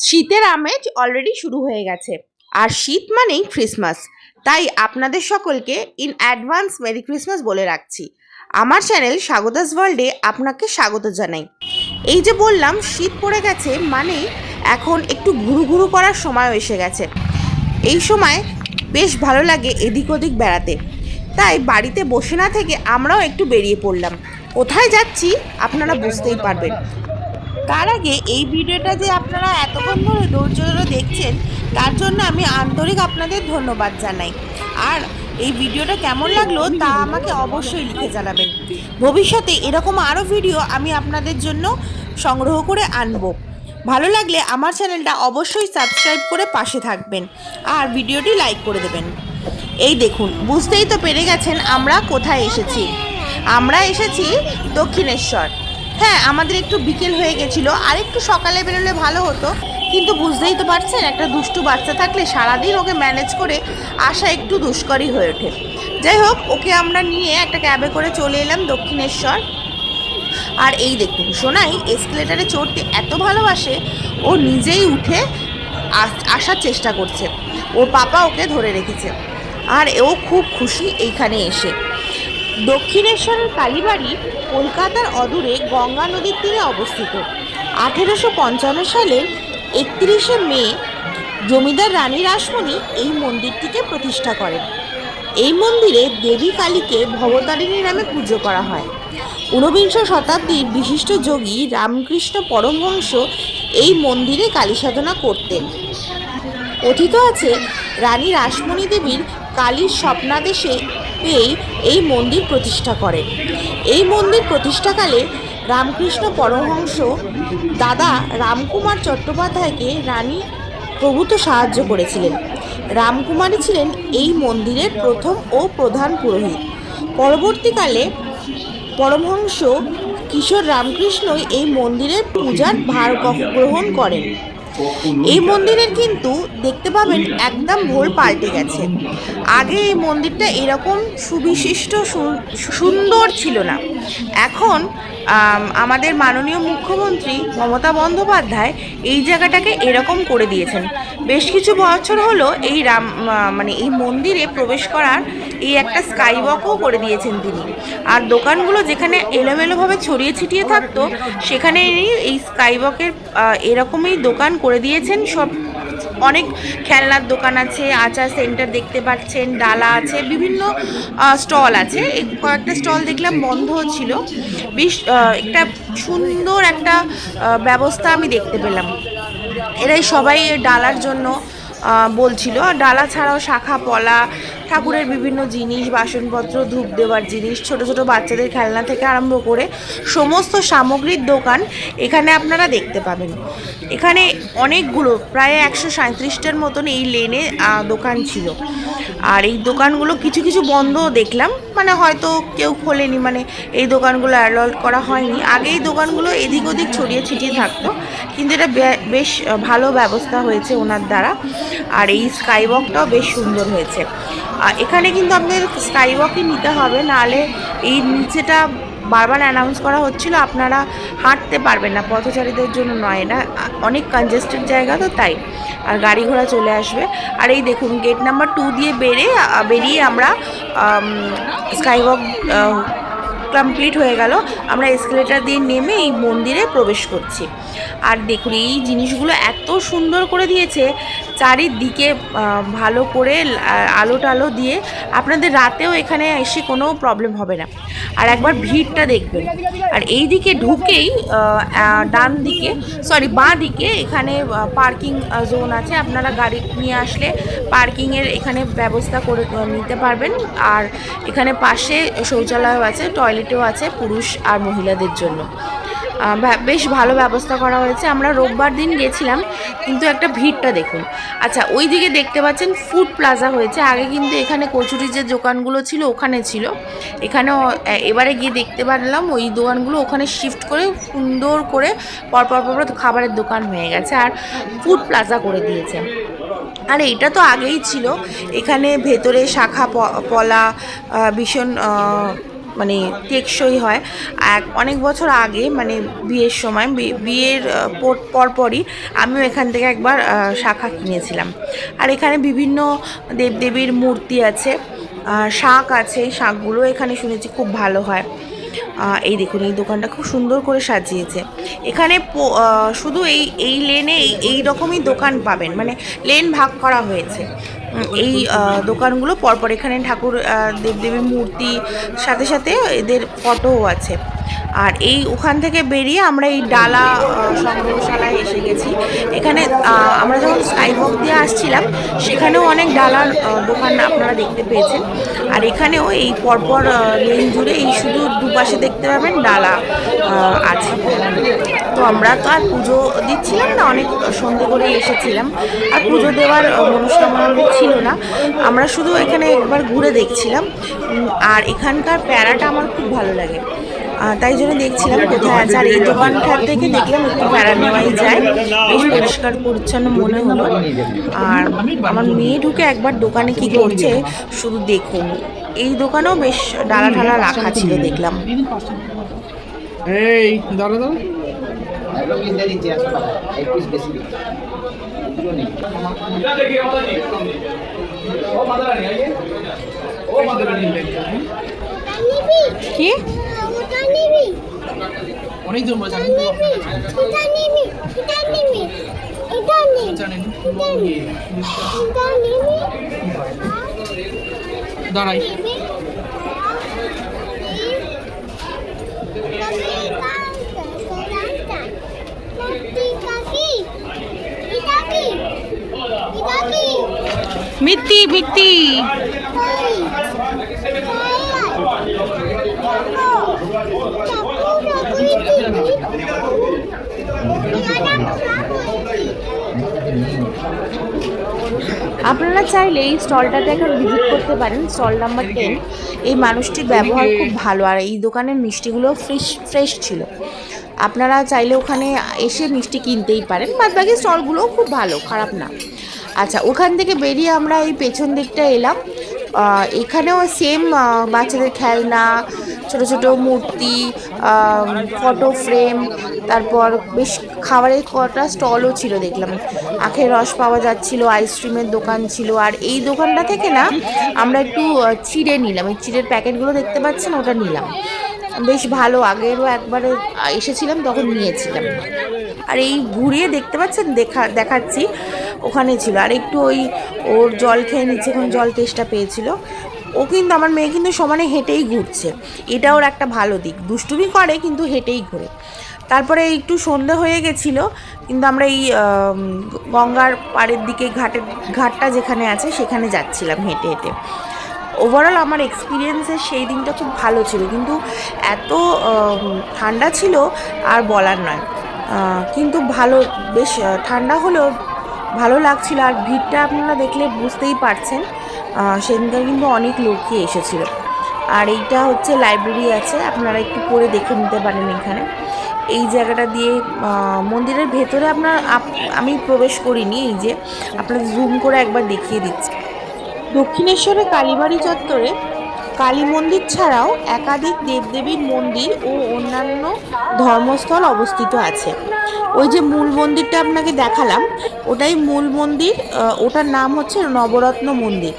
শীতের আমেজ অলরেডি শুরু হয়ে গেছে, আর শীত মানেই ক্রিসমাস। তাই আপনাদের সকলকে ইন অ্যাডভান্স মেরি ক্রিসমাস বলে রাখছি। আমার চ্যানেল স্বাগতাস ওয়ার্ল্ডে আপনাকে স্বাগত জানাই। এই যে বললাম শীত পড়ে গেছে, মানে এখন একটু ঘুরু ঘুরু করার সময় এসে গেছে। এই সময় বেশ ভালো লাগে এদিক ওদিক বেড়াতে, তাই বাড়িতে বসে না থেকে আমরাও একটু বেরিয়ে পড়লাম। কোথায় যাচ্ছি আপনারা বুঝতেই পারবেন। তার আগে এই ভিডিওটা যে আপনারা এতক্ষণ ধরে ধৈর্য ধরে দেখছেন, তার জন্য আমি আন্তরিক আপনাদের ধন্যবাদ জানাই। আর এই ভিডিওটা কেমন লাগলো তা আমাকে অবশ্যই লিখে জানাবেন। ভবিষ্যতে এরকম আরও ভিডিও আমি আপনাদের জন্য সংগ্রহ করে আনবো। ভালো লাগলে আমার চ্যানেলটা অবশ্যই সাবস্ক্রাইব করে পাশে থাকবেন আর ভিডিওটি লাইক করে দেবেন। এই দেখুন, বুঝতেই তো পেরে গেছেন আমরা কোথায় এসেছি। আমরা এসেছি দক্ষিণেশ্বর। হ্যাঁ, আমাদের একটু বিকেল হয়ে গেছিলো, আর একটু সকালে বেরোলে ভালো হতো, কিন্তু বুঝতেই তো পারছেন একটা দুষ্টু বাচ্চা থাকলে সারাদিন ওকে ম্যানেজ করে আসা একটু দুষ্করই হয়ে ওঠে। যাই হোক, ওকে আমরা নিয়ে একটা ক্যাবে করে চলে এলাম দক্ষিণেশ্বর। আর এই দেখুন, সোনাই এসকেলেটারে চড়তে এত ভালোবাসে, ও নিজেই উঠে আসার চেষ্টা করছে। ওর পাপা ওকে ধরে রেখেছে, আর ও খুব খুশি এইখানে এসে। দক্ষিণেশ্বরের কালীবাড়ি কলকাতার অদূরে গঙ্গা নদীর তীরে অবস্থিত। 1855 সালের 31শে মে জমিদার রানী রাসমণি এই মন্দিরটিকে প্রতিষ্ঠা করেন। এই মন্দিরে দেবী কালীকে ভবতারিণী নামে পুজো করা হয়। 19বিংশ শতাব্দীর বিশিষ্ট যোগী রামকৃষ্ণ পরমহংস এই মন্দিরে কালী সাধনা করতেন। কথিত আছে, রানী রাসমণি দেবীর কালীর স্বপ্নাদেশে পেয়েই এই মন্দির প্রতিষ্ঠা করেন। এই মন্দির প্রতিষ্ঠাকালে রামকৃষ্ণ পরমহংস দাদা রামকুমার চট্টোপাধ্যায়কে রানী প্রভূত সাহায্য করেছিলেন। রামকুমারী ছিলেন এই মন্দিরের প্রথম ও প্রধান পুরোহিত। পরবর্তীকালে পরমহংস কিশোর রামকৃষ্ণই এই মন্দিরের পূজার ভার গ্রহণ করেন। এই মন্দিরের কিন্তু দেখতে পাবেন একদম ভোল পাল্টে গেছে। আগে এই মন্দিরটা এরকম সুবিশিষ্ট সুন্দর ছিল না। এখন আমাদের মাননীয় মুখ্যমন্ত্রী মমতা বন্দ্যোপাধ্যায় এই জায়গাটাকে এরকম করে দিয়েছেন। বেশ কিছু বছর হলো এই এই মন্দিরে প্রবেশ করার এই একটা স্কাইওয়াকও করে দিয়েছেন তিনি। আর দোকানগুলো যেখানে এলোমেলোভাবে ছড়িয়ে ছিটিয়ে থাকতো, সেখানে এই স্কাইওয়াকের এরকমই দোকান করে দিয়েছেন। সব অনেক খেলনার দোকান আছে, আচার সেন্টার দেখতে পাচ্ছেন, ডালা আছে, বিভিন্ন স্টল আছে। কয়েকটা স্টল দেখলাম বন্ধ ছিল। বেশ একটা সুন্দর একটা ব্যবস্থা আমি দেখতে পেলাম। এরাই সবাই ডালার জন্য বলছিল। ডালা ছাড়াও শাখা পলা, ঠাকুরের বিভিন্ন জিনিস, বাসনপত্র, ধূপ দেওয়ার জিনিস, ছোট ছোট বাচ্চাদের খেলনা থেকে আরম্ভ করে সমস্ত সামগ্রীর দোকান এখানে আপনারা দেখতে পাবেন। এখানে অনেকগুলো, প্রায় 137টার মতন এই লেনে দোকান ছিল। আর এই দোকানগুলো কিছু কিছু বন্ধ দেখলাম, মানে হয়তো কেউ খোলেনি, মানে এই দোকানগুলো অ্যালাউড করা হয়নি। আগে এই দোকানগুলো এদিক ওদিক ছড়িয়ে ছিটিয়ে থাকতো, কিন্তু এটা বেশ ভালো ব্যবস্থা হয়েছে ওনার দ্বারা। আর এই স্কাইওয়াকটাও বেশ সুন্দর হয়েছে। এখানে কিন্তু আপনাদের স্কাইওয়াকই নিতে হবে, নাহলে এই নিচেটা বারবার অ্যানাউন্স করা হচ্ছিল আপনারা হাঁটতে পারবেন না, পথচারীদের জন্য নয়, এটা অনেক কনজেস্টেড জায়গা তো তাই। আর গাড়ি ঘোড়া চলে আসবে। আর এই দেখুন, গেট নাম্বার 2 দিয়ে বেরিয়ে আমরা স্কাইওয়াক কমপ্লিট হয়ে গেল। আমরা এসকেলেটার দিয়ে নেমে এই মন্দিরে প্রবেশ করছি। আর দেখুন, এই জিনিসগুলো এত সুন্দর করে দিয়েছে, চারিদিকে ভালো করে আলো টালো দিয়ে আপনাদের রাতেও এখানে এসে কোনো প্রবলেম হবে না। আর একবার ভিড়টা দেখবেন। আর এই দিকে ঢুকেই বাঁ দিকে এখানে পার্কিং জোন আছে। আপনারা গাড়ি নিয়ে আসলে পার্কিংয়ের এখানে ব্যবস্থা করে নিতে পারবেন। আর এখানে পাশে শৌচালয় আছে, টয়লেটও আছে পুরুষ আর মহিলাদের জন্য। বেশ ভালো ব্যবস্থা করা হয়েছে। আমরা রোববার দিন গেছিলাম, কিন্তু একটা ভিড়টা দেখুন। আচ্ছা, ওই দিকে দেখতে পাচ্ছেন ফুড প্লাজা হয়েছে। আগে কিন্তু এখানে কচুরির যে দোকানগুলো ছিল ওখানে ছিল, এখানেও এবারে গিয়ে দেখতে পারলাম ওই দোকানগুলো ওখানে শিফট করে সুন্দর করে পরপর খাবারের দোকান হয়ে গেছে আর ফুড প্লাজা করে দিয়েছে। আর এইটা তো আগেই ছিল। এখানে ভেতরে শাখা পলা, ভীষণ মানে টেকসই হয়। অনেক বছর আগে মানে বিয়ের সময় বিয়ের পরপরই আমিও এখান থেকে একবার শাঁখা কিনেছিলাম। আর এখানে বিভিন্ন দেবদেবীর মূর্তি আছে, শাঁখ আছে, শাঁখগুলো এখানে শুনেছি খুব ভালো হয়। এই দেখুন, এই দোকানটা খুব সুন্দর করে সাজিয়েছে। এখানে শুধু এই লেনে এই রকমই দোকান পাবেন, মানে লেন ভাগ করা হয়েছে। এই দোকানগুলো পরপর এখানে ঠাকুর দেবদেবীর মূর্তি সাথে সাথে এদের ফটোও আছে। আর ওখান থেকে বেরিয়ে আমরা এই ডালা সংগ্রহশালায় এসে গেছি। এখানে আমরা যখন স্কাইওয়াক দিয়ে আসছিলাম সেখানেও অনেক ডালার দোকান আপনারা দেখতে পেয়েছেন। আর এখানেও এই পরপর লেন জুড়ে এই শুধু দুপাশে দেখতে পাবেন ডালা আছে। তো আমরা তো আর পুজো দিচ্ছিলাম না, অনেক সন্ধে করে এসেছিলাম, আর পুজো দেওয়ার মনস্কামনা ছিল না। আমরা শুধু এখানে একবার ঘুরে দেখছিলাম। আর এখানকার প্যারাটা আমার খুব ভালো লাগে, তাই জন্য দেখছিলাম কোথায় আছে। আর এই দোকানটার থেকে দেখলাম একটু প্যারা নেওয়াই যায়, বেশ পরিষ্কার পরিচ্ছন্ন মনে হলো। আর আমার মেয়ে ঢুকে একবার দোকানে কি করছে শুধু দেখুন। এই দোকানেও বেশ ডালা ঢালা রাখা ছিল দেখলাম। এই দাঁড়া দাঁড়া কি অনেক দূর দাঁড়াই। মিত্তি মিত্তি আপনারা চাইলে এই স্টলটাতে একবার ভিজিট করতে পারেন। Stall number 10। এই মানুষটির ব্যবহার খুব ভালো, আর এই দোকানের মিষ্টিগুলো ফ্রেশ ছিল। আপনারা চাইলে ওখানে এসে মিষ্টি কিনতেই পারেন। বাদবাকি স্টলগুলোও খুব ভালো, খারাপ না। আচ্ছা, ওখান থেকে বেরিয়ে আমরা এই পেছন দিকটা এলাম। এখানেও সেম বাচ্চাদের খেলনা, ছোট ছোট মূর্তি, ফটো ফ্রেম, তারপর বেশ খাবারের কটা স্টলও ছিল দেখলাম। আখের রস পাওয়া যাচ্ছিল, আইসক্রিমের দোকান ছিল। আর এই দোকানটা থেকে না আমরা একটু চিড়ে নিলাম, এই চিড়ের প্যাকেটগুলো দেখতে পাচ্ছেন, ওটা নিলাম। বেশ ভালো, আগেরও একবারে এসেছিলাম তখন নিয়েছিলাম। আর এই ঘুরিয়ে দেখতে পাচ্ছেন, দেখাচ্ছি, ওখানে ছিল। আর একটু ওর জল খেয়ে নিচ্ছে, এখন জল তেষ্টা পেয়েছিল। ও কিন্তু, আমার মেয়ে কিন্তু সমানে হেঁটেই ঘুরছে, এটা ওর একটা ভালো দিক। দুষ্টুমি করে কিন্তু হেঁটেই ঘুরে। তারপরে একটু সন্ধে হয়ে গেছিলো, কিন্তু আমরা এই গঙ্গার পাড়ের দিকে ঘাটটা যেখানে আছে সেখানে যাচ্ছিলাম হেঁটে হেঁটে। ওভারঅল আমার এক্সপিরিয়েন্সের সেই দিনটা খুব ভালো ছিল, কিন্তু এত ঠান্ডা ছিল আর বলার নয়। কিন্তু ভালো, বেশ ঠান্ডা হলেও ভালো লাগছিল। আর ভিড়টা আপনারা দেখলে বুঝতেই পারছেন, সেদিনকার কিন্তু অনেক লোকই এসেছিল। আর এইটা হচ্ছে লাইব্রেরি আছে, আপনারা একটু পরে দেখে নিতে পারেন। এখানে এই জায়গাটা দিয়ে মন্দিরের ভেতরে আমি প্রবেশ করিনি, এই যে আপনাদের জুম করে একবার দেখিয়ে দিচ্ছি। দক্ষিণেশ্বরে কালীবাড়ি চত্বরে কালী মন্দির ছাড়াও একাধিক দেবদেবীর মন্দির ও অন্যান্য ধর্মস্থল অবস্থিত আছে। ওই যে মূল মন্দিরটা আপনাকে দেখালাম, ওটাই মূল মন্দির। ওটার নাম হচ্ছে নবরত্ন মন্দির।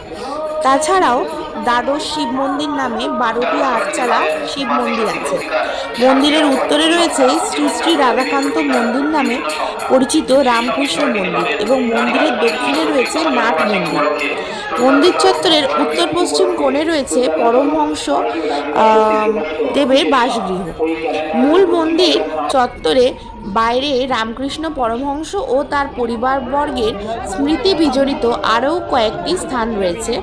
তাছাড়াও দ্বাদশ শিব মন্দির নামে 12টি আটচালা শিব মন্দির আছে। মন্দিরের উত্তরে রয়েছে শ্রী শ্রী রাধাকান্ত মন্দির নামে পরিচিত রামকৃষ্ণ মন্দির, এবং মন্দিরের দক্ষিণে রয়েছে নাট মন্দির। মন্দির চত্বরের উত্তর পশ্চিম কোণে রয়েছে পরমহংস দেবের বাসগৃহ। মূল মন্দির চত্বরে বাইরে রামকৃষ্ণ পরমহংস ও তার পরিবারবর্গের স্মৃতি বিজড়িত আরও কয়েকটি স্থান রয়েছে,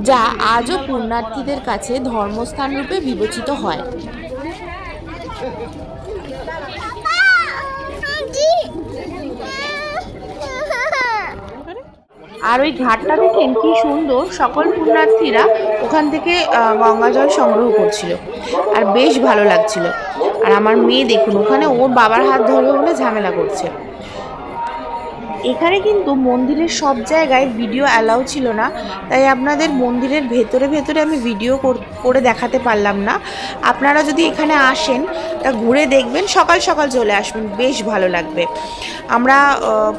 যা আজও পুণ্যার্থীদের কাছে ধর্মস্থান রূপে বিবেচিত হয়। আর ওই ঘাটটা দেখেন কি সুন্দর, সকল পুণ্যার্থীরা ওখান থেকে গঙ্গা জল সংগ্রহ করছিল, আর বেশ ভালো লাগছিল। আর আমার মেয়ে দেখুন, ওখানে ওর বাবার হাত ধরবে বলে ঝামেলা করছে। এখানে কিন্তু মন্দিরের সব জায়গায় ভিডিও অ্যালাউ ছিল না, তাই আপনাদের মন্দিরের ভেতরে ভেতরে আমি ভিডিও করে দেখাতে পারলাম না। আপনারা যদি এখানে আসেন তা ঘুরে দেখবেন, সকাল সকাল চলে আসবেন, বেশ ভালো লাগবে। আমরা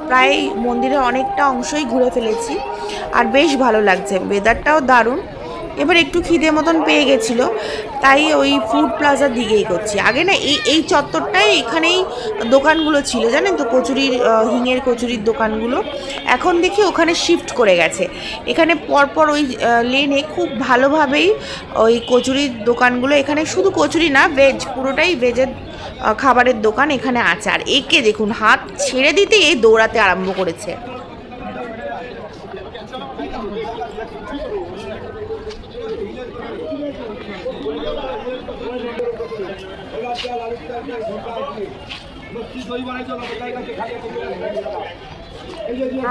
প্রায় মন্দিরের অনেকটা অংশই ঘুরে ফেলেছি আর বেশ ভালো লাগছে, ওয়েদারটাও দারুণ। এবার একটু খিদে মতন পেয়ে গেছিলো, তাই ওই ফুড প্লাজার দিকে এগোচ্ছি। আগে না এই চত্বরটাই, এখানেই দোকানগুলো ছিল জানেন তো, কচুরির হিঙের কচুরির দোকানগুলো। এখন দেখি ওখানে শিফট করে গেছে। এখানে পরপর ওই লেনে খুব ভালোভাবেই ওই কচুরির দোকানগুলো, এখানে শুধু কচুরি না, ভেজ, পুরোটাই ভেজের খাবারের দোকান এখানে আছে। আর একে দেখুন, হাত ছেড়ে দিতে এই দৌড়াতে আরম্ভ করেছে।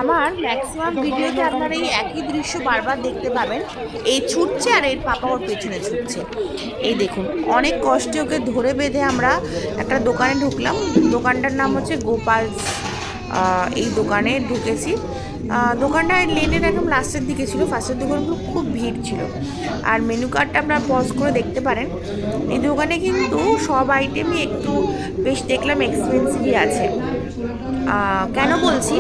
আমার ম্যাক্সিমাম ভিডিওতে আপনারা এই একই দৃশ্য বারবার দেখতে পাবেন, এই ছুটছে আর এর পাপা ওর পেছনে ছুটছে। এই দেখুন, অনেক কষ্টে ওকে ধরে বেঁধে আমরা একটা দোকানে ঢুকলাম। দোকানটার নাম হচ্ছে গোপাল। এই দোকানে ঢুকেছি। দোকানটা লেনের একদম লাস্টের দিকে ছিল, ফার্স্টের দোকানগুলো খুব ভিড় ছিল। আর মেনু কার্ডটা আপনারা পজ করে দেখতে পারেন। এই দোকানে কিন্তু সব আইটেমই একটু বেশ দেখলাম এক্সপেন্সিভই আছে। কেন বলছি,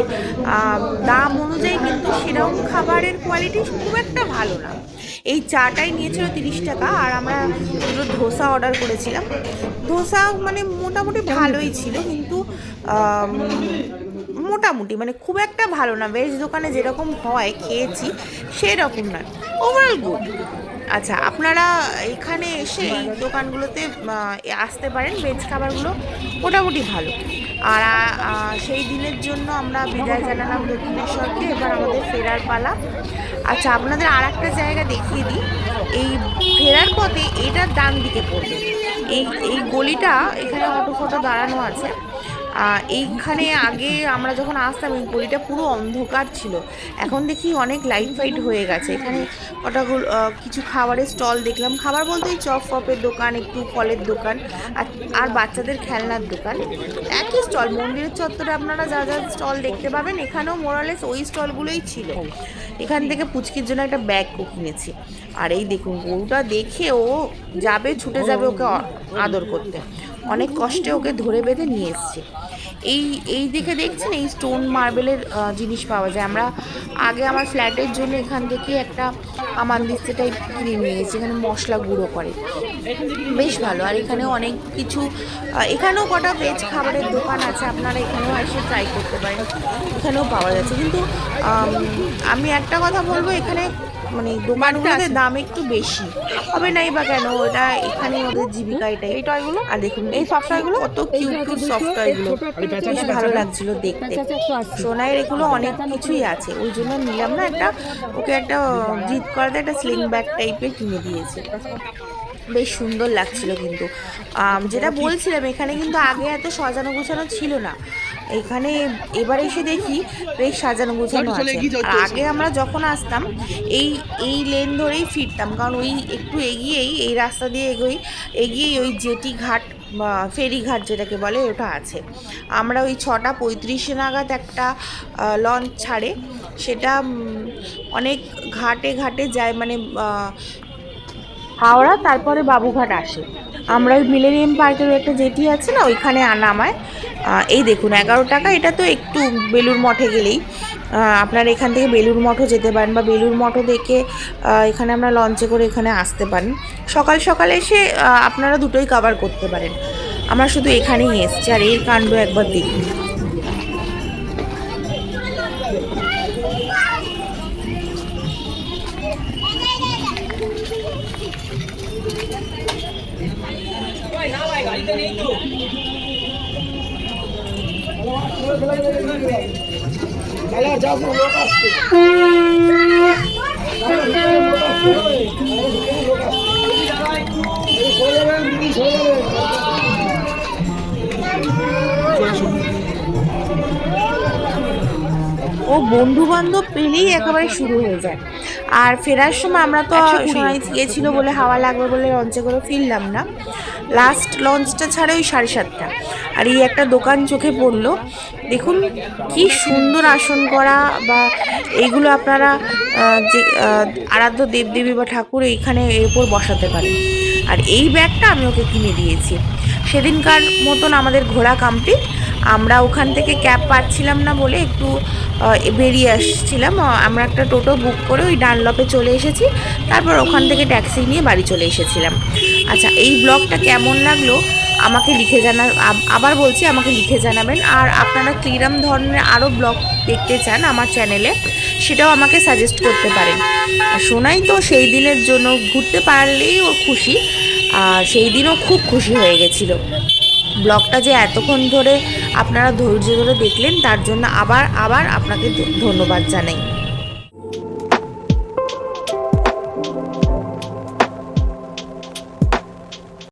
দাম অনুযায়ী কিন্তু সেরকম খাবারের কোয়ালিটি খুব একটা ভালো না। এই চাটাই নিয়েছিল 30 টাকা, আর আমরা দুটো ধোসা অর্ডার করেছিলাম। ধোসা মানে মোটামুটি ভালোই ছিল, কিন্তু মোটামুটি মানে খুব একটা ভালো না। ভেজ দোকানে যেরকম হয় খেয়েছি সেরকম নয়, ওভারঅল গুড। আচ্ছা, আপনারা এখানে এসে এই দোকানগুলোতে আসতে পারেন, ভেজ খাবারগুলো মোটামুটি ভালো। আর সেই দিনের জন্য আমরা বিদায় জানালাম দক্ষিণেশ্বরকে, এবার আমাদের ফেরার পালা। আচ্ছা, আপনাদের আর একটা জায়গা দেখিয়ে দিই। এই ফেরার পথে এটার ডান দিকে পড়বে এই গলিটা, এখানে অটো ফটো দাঁড়ানো আছে। এইখানে আগে আমরা যখন আসতাম এই গলিটা পুরো অন্ধকার ছিল, এখন দেখি অনেক লাইট ফাইট হয়ে গেছে। এখানে কটাগুলো কিছু খাবারের স্টল দেখলাম, খাবার বলতে ওই চপ ফপের দোকান, একটু ফলের দোকান, আর বাচ্চাদের খেলনার দোকান। একই স্টল, মন্দিরের চত্বরে আপনারা যা যা স্টল দেখতে পাবেন এখানেও মোরালেস ওই স্টলগুলোই ছিল। এখান থেকে পুচকির জন্য একটা ব্যাগও কিনেছি। আর এই দেখুন, গরুটা দেখে ও যাবে, ছুটে যাবে ওকে আদর করতে। অনেক কষ্টে ওকে ধরে বেঁধে নিয়ে এসছে। এই দেখে দেখছেন, এই স্টোন মার্বেলের জিনিস পাওয়া যায়। আমরা আগে আমার ফ্ল্যাটের জন্য এখান থেকে একটা আমানদিস্তে টাইপ কিনে নিয়ে গেছি, এখানে মশলা গুঁড়ো করে, বেশ ভালো। আর এখানেও অনেক কিছু, এখানেও কটা ভেজ খাবারের দোকান আছে, আপনারা এখানেও এসে ট্রাই করতে পারেন, এখানেও পাওয়া যাচ্ছে। কিন্তু আমি একটা কথা বলবো, এখানে মানে দোকানগুলোতে দাম একটু বেশি হবে নাই বা কেন, ওটা এখানে ওদের জীবিকা এটাই। এই টয়গুলো আর দেখুন, এই সফট টয়গুলো কত কিউট কিউট সফট টয়গুলো, বেশ ভালো লাগছিল দেখতে। সোনাইয়ের এগুলো অনেক কিছুই আছে, ওই জন্য নিলাম না, একটা ওকে একটা জিদ করাতে একটা স্লিং ব্যাগ টাইপের কিনে দিয়েছে, বেশ সুন্দর লাগছিল। কিন্তু যেটা বলছিলাম, এখানে কিন্তু আগে এত সাজানো গোছানো ছিল না, এখানে এবার এসে দেখি বেশ সাজানো গোছানো আছে। আর আগে আমরা যখন আসতাম এই লেন ধরেই ফিরতাম, কারণ ওই একটু এগিয়েই, এই রাস্তা দিয়ে এগিয়েই ওই জেটি ঘাট বা ফেরিঘাট যেটাকে বলে ওটা আছে। আমরা ওই 6:35 নাগাদ একটা লঞ্চ ছাড়ে, সেটা অনেক ঘাটে ঘাটে যায়, মানে হাওড়া তারপরে বাবুঘাট আসে। আমরা ওই মিলেনিয়াম পার্কের একটা জেটি আছে না, ওইখানে নামায়। এই দেখুন, 11 টাকা। এটা তো একটু বেলুর মঠে গেলেই, আপনারা এখান থেকে বেলুর মঠও যেতে পারেন, বা বেলুর মঠও দেখে এখানে আমরা লঞ্চে করে এখানে আসতে পারেন। সকাল সকাল এসে আপনারা দুটোই কভার করতে পারেন। আমরা শুধু এখানেই এসছি, আর এর কাণ্ড একবার দেখুন। ও বন্ধু বান্ধব পেলেই একেবারে শুরু হয়ে যায়। আর ফেরার সময় আমরা তো সোনাই গিয়েছিল বলে হাওয়া লাগবে বলে লঞ্চে করে ফিরলাম না, লাস্ট লঞ্চটা ছাড়ে ওই 7:30। আর এই একটা দোকান চোখে পড়লো, দেখুন কি সুন্দর আসন করা, বা এইগুলো আপনারা যে আরাধ্য দেবদেবী বা ঠাকুর এইখানে এর উপর বসাতে পারেন। আর এই ব্যাগটা আমি ওকে কিনে দিয়েছি। সেদিনকার মতন আমাদের ঘোরা কমপ্লিট। আমরা ওখান থেকে ক্যাব পাচ্ছিলাম না বলে একটু বেরিয়ে আসছিলাম। আমরা একটা টোটো বুক করে ওই ডানলপে চলে এসেছি, তারপর ওখান থেকে ট্যাক্সি নিয়ে বাড়ি চলে এসেছিলাম। আচ্ছা, এই ব্লগটা কেমন লাগলো আমাকে লিখে আবার বলছি, আমাকে লিখে জানাবেন। আর আপনারা কিরম ধরনের আরও ব্লগ দেখতে চান আমার চ্যানেলে, সেটাও আমাকে সাজেস্ট করতে পারেন। আর সোনাই তো সেই দিনের জন্য ঘুরতে পারলেই ও খুশি, আর সেই দিনও খুব খুশি হয়ে গেছিলো। ব্লগটা যে এতক্ষণ ধরে আপনারা ধৈর্য ধরে দেখলেন, তার জন্য আবার আপনাকে ধন্যবাদ জানাই।